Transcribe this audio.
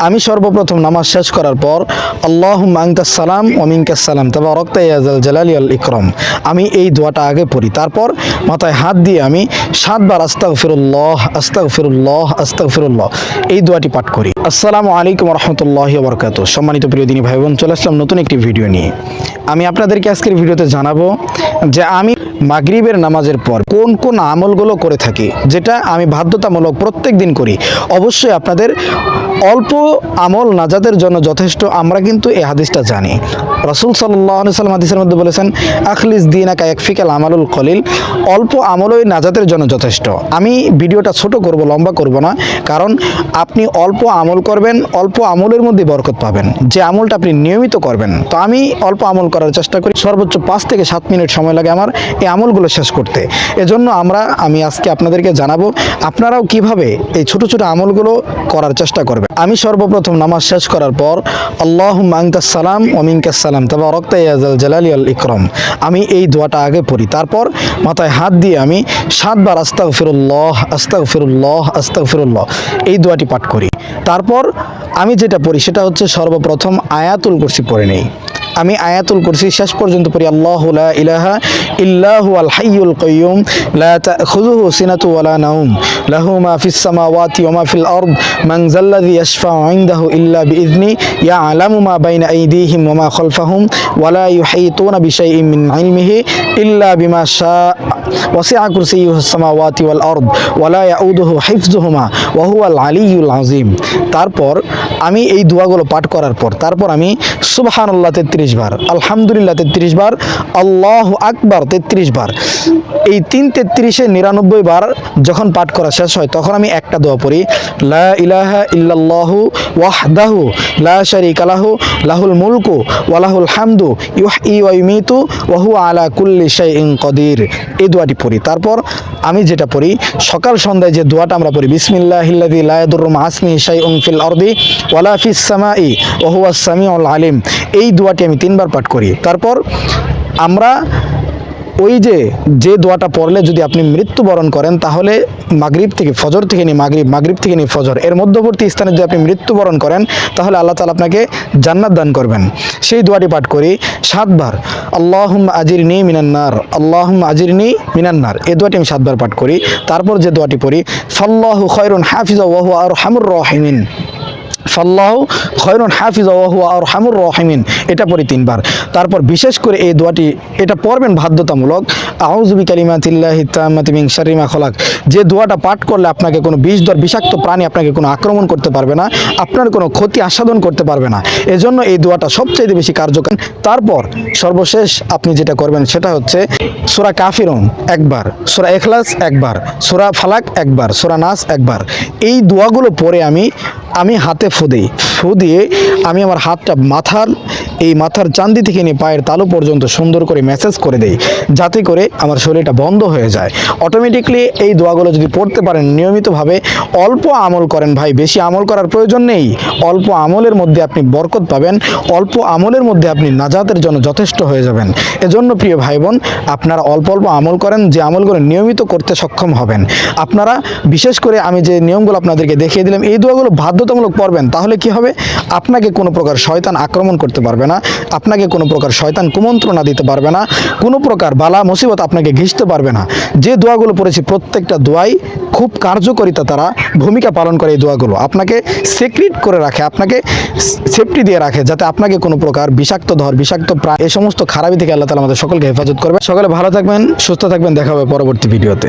আমি সর্বপ্রথম নামাজ শেষ করার পর আল্লাহুম্মা আনতাস সালাম ওয়া মিনকাস সালাম তাবারাকতা ইয়া যাল জালালি ওয়াল ইকরাম, আমি এই দোয়াটা আগে পড়ি। তারপর মাথায় হাত দিয়ে আমি 7 বার আস্তাগফিরুল্লাহ আস্তাগফিরুল্লাহ আস্তাগফিরুল্লাহ এই দোয়াটি পাঠ করি। আসসালামু আলাইকুম ওয়া রাহমাতুল্লাহি ওয়া বারাকাতুহু। সম্মানিত প্রিয় দিনী ভাই বোন, চলে আসলাম নতুন একটি ভিডিও নিয়ে। আমি আপনাদেরকে আজকের ভিডিওতে জানাবো যে আমি মাগরিবের নামাজের পর কোন কোন আমলগুলো করে থাকি, যেটা আমি বাধ্যতামূলক প্রত্যেক দিন করি। অবশ্যই আপনাদের অল্প আমল নাজাতের জন্য যথেষ্ট, আমরা কিন্তু এই হাদিসটা জানি। রাসূল সাল্লাল্লাহু আলাইহি ওয়াসাল্লাম হাদিসের মধ্যে বলেছেন, আখলিস দীনাকা ইয়াকফিকাল আমালুল কলিল, অল্প আমলই নাজাতের জন্য যথেষ্ট। আমি ভিডিওটা ছোট করব, লম্বা করব না, কারণ আপনি অল্প আমল করবেন, অল্প আমলের মধ্যে বরকত পাবেন, যে আমলটা আপনি নিয়মিত করবেন। তো আমি অল্প আমল করার চেষ্টা করি, সর্বোচ্চ 5 থেকে 7 মিনিট সময় লাগে আমার এই আমলগুলো শেষ করতে। এজন্য আমি আজকে আপনাদেরকে জানাবো আপনারাও কিভাবে এই ছোট ছোট আমলগুলো করার চেষ্টা করবেন। আমি সর্বপ্রথম নামাজ শেষ করার পর আল্লাহুম্মা আনতাস সালাম ওয়া মিনকাস সালাম তাবারাকতা ইয়া যাল জালালি ওয়াল ইকরাম, আমি এই দোয়াটা আগে পড়ি। তারপর মাথায় হাত দিয়ে আমি 7 বার আস্তাগফিরুল্লাহ আস্তাগফিরুল্লাহ আস্তাগফিরুল্লাহ এই দোয়াটি পাঠ করি। তারপর আমি যেটা পড়ি সেটা হচ্ছে সর্বপ্রথম আয়াতুল কুরসি পড়ে নেই। আমি আয়াতুল কুরসি শেষ পর্যন্ত পড়ি। আল্লাহু লা ইলাহা ইল্লা হুয়াল হাইয়ুল কাইয়্যুম লা তাখুযুহু সিনাতু ওয়ালা নাওম লাহু মা ফিস সামাওয়াতি ওয়া মা ফিল আরদ মান যাল্লাযী ইয়াশফাউ ইনদাহু ইল্লা বিইذনি ইয়ালামু মা বাইনা আইদিহিম ওয়া মা খালফাহুম ওয়া লা ইউহীতুনা বিশাইইন মিন ইলমিহি ইল্লা বিমা শাআ ওয়াসি'a কুরসিয়্যুহুস সামাওয়াতি ওয়াল আরদ ওয়া লা ইয়াউদুহু হিফযুহুমা ওয়া হুয়াল আলিয়্যুল আযীম। তারপর আমি এই দোয়াগুলো পাঠ করার পর তারপর আমি সুবহানাল্লাহ 33 বার, আলহামদুলিল্লাহ 33 বার, আল্লাহু আকবার 33 বার, এই 3 33 99 বার যখন পাঠ করা শেষ হয় তখন আমি একটা দোয়া পড়ি, লা ইলাহা ইল্লাল্লাহু ওয়াহদাহু লা শারীকা লাহু লাহুল মুলকু ওয়া লাহুল হামদু ইউহয়ি ওয়া ইউমীতু ওয়া হুয়া আলা কুল্লি শাইইন কাদির, এই দোয়াটি পড়ি। তারপর আমি যেটা পড়ি সকাল সন্ধ্যায় যে দোয়াটা আমরা পড়ি, বিসমিল্লাহিল্লাযী লা ইয়াদুররু মা ইসমিহি শাইউন ফিল আরদি ওয়ালা ফিস সামাই ওয়া হুয়াস সামিউল আলিম, এই দোয়াটি আমি 3 বার পাঠ করি। তারপর আমরা ওই যে দোয়াটা পড়লে যদি আপনি মৃত্যুবরণ করেন, তাহলে মাগরিব থেকে ফজর থেকে নিয়ে মাগরিব থেকে নিয়ে ফজর এর মধ্যবর্তী স্থানে যদি আপনি মৃত্যুবরণ করেন, তাহলে আল্লাহ তাআলা আপনাকে জান্নাত দান করবেন। সেই দোয়াটি পাঠ করি 7 বার, আল্লাহুম্মা আজিরনি মিনান নার আল্লাহুম্মা আজিরনি মিনান নার, এই দোয়াটি আমি 7 বার পাঠ করি। তারপর যে দোয়াটি পড়ি, ফাল্লাহু খায়রুন হাফিজা ওয়া হুয়া আরহামুর রাহিমিন, ফাল্লাহু খায়রুন হাফিজা ওয়া হুয়া আরহামুর রাহিমিন, এটা পড়ি 3 বার। তারপর বিশেষ করে এই দোয়াটি এটা পড়বেন বাধ্যতামূলক, আউযু বিকালিমাতিল্লাহি তাম্মাতি মিন শাররি মা খালাক, যে দোয়াটা পাঠ করলে আপনাকে কোনো বিষাক্ত প্রাণী আপনাকে কোনো আক্রমণ করতে পারবে না, আপনার কোনো ক্ষতি আস্বাদন করতে পারবে না। এজন্য এই দোয়াটা সবচেয়ে বেশি কার্যকর। তারপর সর্বশেষ আপনি যেটা করবেন সেটা হচ্ছে সূরা কাফিরুন একবার, সূরা ইখলাস একবার, সূরা ফালাক একবার, সূরা নাস একবার, এই দোয়াগুলো পড়ে আমি হাতে ফু দিয়ে আমি আমার হাতটা মাথার চান্দি থেকে নিয়ে পায়ের তালু পর্যন্ত সুন্দর করে ম্যাসাজ করে দেই, যাতে করে আমার শরীরটা বন্ধ হয়ে যায়। অটোমেটিকলি এই দোয়াগুলো যদি পড়তে পারেন নিয়মিতভাবে, অল্প আমল করেন ভাই, বেশি আমল করার প্রয়োজন নেই, অল্প আমলের মধ্যে আপনি বরকত পাবেন, অল্প আমলের মধ্যে আপনি নাজাতের জন্য যথেষ্ট হয়ে যাবেন। এজন্য প্রিয় ভাই বোন, আপনারা অল্প অল্প আমল করেন, যে আমলগুলো নিয়মিত করতে সক্ষম হবেন। আপনারা বিশেষ করে আমি যে নিয়মগুলো আপনাদেরকে দেখিয়ে দিলাম, এই দোয়াগুলো বাধ্যতামূলক পড়বেন, তাহলে কি হবে, আপনাকে কোনো প্রকার শয়তান আক্রমণ করতে পারবে না, আপনাকে কোনো প্রকার শয়তান কুমন্ত্রণা দিতে পারবে না, কোনো প্রকার বালা মুসিবত আপনাকে ঘিষতে পারবে না। যে দোয়াগুলো পড়েছি প্রত্যেকটা দোয়াই খুব কার্যকারিতা তারা ভূমিকা পালন করে। এই দোয়াগুলো আপনাকে সিক্রেট করে রাখে, আপনাকে সেফটি দিয়ে রাখে, যাতে আপনাকে কোনো প্রকার বিষাক্ত প্রাণ এই সমস্ত খারাপি থেকে আল্লাহ তাআলা আমাদের সকলকে হেফাজত করবে। সকলে ভালো থাকবেন, সুস্থ থাকবেন, দেখা হবে পরবর্তী ভিডিওতে।